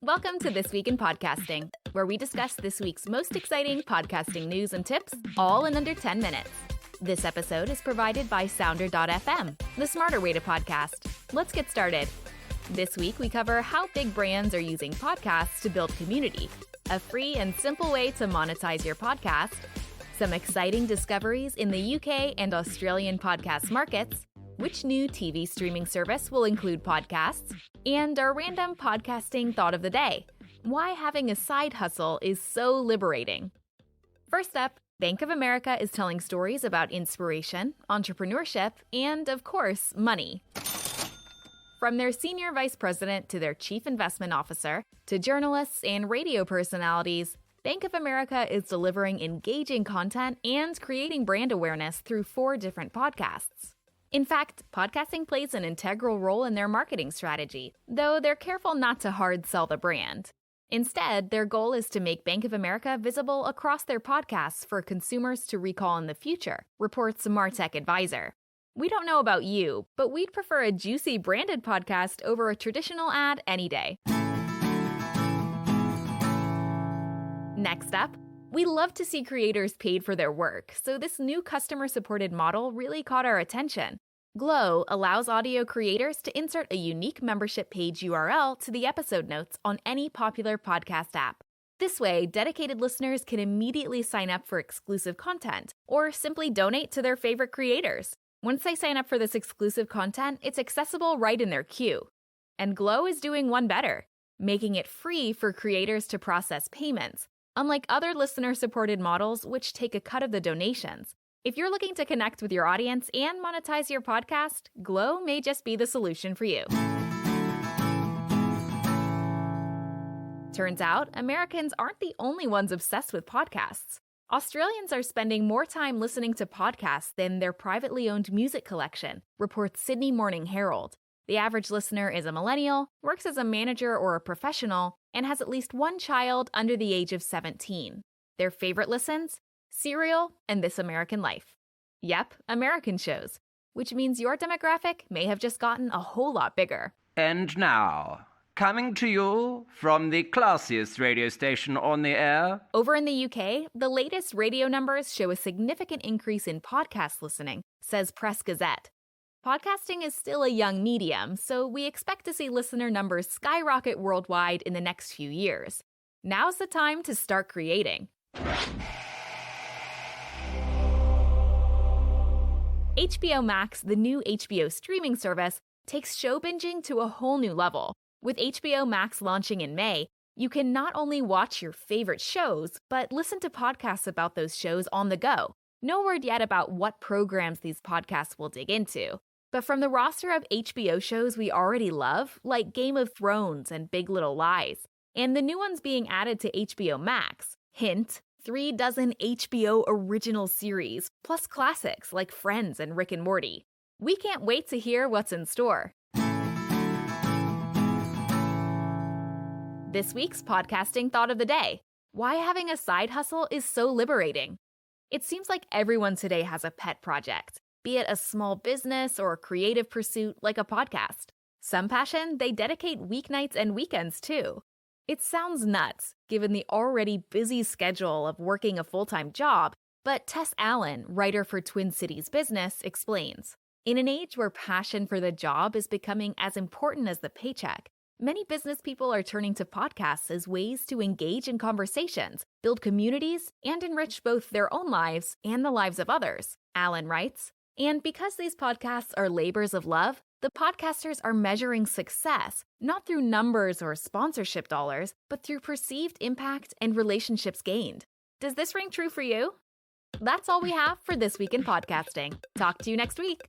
Welcome to This Week in Podcasting, where we discuss this week's most exciting podcasting news and tips, all in under 10 minutes. This episode is provided by Sounder.fm, the smarter way to podcast. Let's get started. This week, we cover how big brands are using podcasts to build community, a free and simple way to monetize your podcast, some exciting discoveries in the UK and Australian podcast markets, which new TV streaming service will include podcasts, and our random podcasting thought of the day, why having a side hustle is so liberating. First up, Bank of America is telling stories about inspiration, entrepreneurship, and, of course, money. From their senior vice president to their chief investment officer, to journalists and radio personalities, Bank of America is delivering engaging content and creating brand awareness through 4 different podcasts. In fact, podcasting plays an integral role in their marketing strategy, though they're careful not to hard sell the brand. Instead, their goal is to make Bank of America visible across their podcasts for consumers to recall in the future, reports Martech Advisor. We don't know about you, but we'd prefer a juicy branded podcast over a traditional ad any day. Next up, we love to see creators paid for their work, so this new customer-supported model really caught our attention. Glow allows audio creators to insert a unique membership page URL to the episode notes on any popular podcast app. This way, dedicated listeners can immediately sign up for exclusive content, or simply donate to their favorite creators. Once they sign up for this exclusive content, it's accessible right in their queue. And Glow is doing one better, making it free for creators to process payments, unlike other listener-supported models which take a cut of the donations. If you're looking to connect with your audience and monetize your podcast, Glow may just be the solution for you. Turns out, Americans aren't the only ones obsessed with podcasts. Australians are spending more time listening to podcasts than their privately owned music collection, reports Sydney Morning Herald. The average listener is a millennial, works as a manager or a professional, and has at least one child under the age of 17. Their favorite listens? Serial and This American Life. Yep, American shows, which means your demographic may have just gotten a whole lot bigger. And now, coming to you from the classiest radio station on the air. Over in the UK, the latest radio numbers show a significant increase in podcast listening, says Press Gazette. Podcasting is still a young medium, so we expect to see listener numbers skyrocket worldwide in the next few years. Now's the time to start creating. HBO Max, the new HBO streaming service, takes show binging to a whole new level. With HBO Max launching in May, you can not only watch your favorite shows, but listen to podcasts about those shows on the go. No word yet about what programs these podcasts will dig into. But from the roster of HBO shows we already love, like Game of Thrones and Big Little Lies, and the new ones being added to HBO Max, hint, 3 dozen HBO original series, plus classics like Friends and Rick and Morty. We can't wait to hear what's in store. This week's podcasting thought of the day: why having a side hustle is so liberating. It seems like everyone today has a pet project, be it a small business or a creative pursuit like a podcast. Some passion they dedicate weeknights and weekends to. It sounds nuts, given the already busy schedule of working a full-time job, but Tess Allen, writer for Twin Cities Business, explains. In an age where passion for the job is becoming as important as the paycheck, many business people are turning to podcasts as ways to engage in conversations, build communities, and enrich both their own lives and the lives of others, Allen writes. And because these podcasts are labors of love, the podcasters are measuring success, not through numbers or sponsorship dollars, but through perceived impact and relationships gained. Does this ring true for you? That's all we have for This Week in Podcasting. Talk to you next week.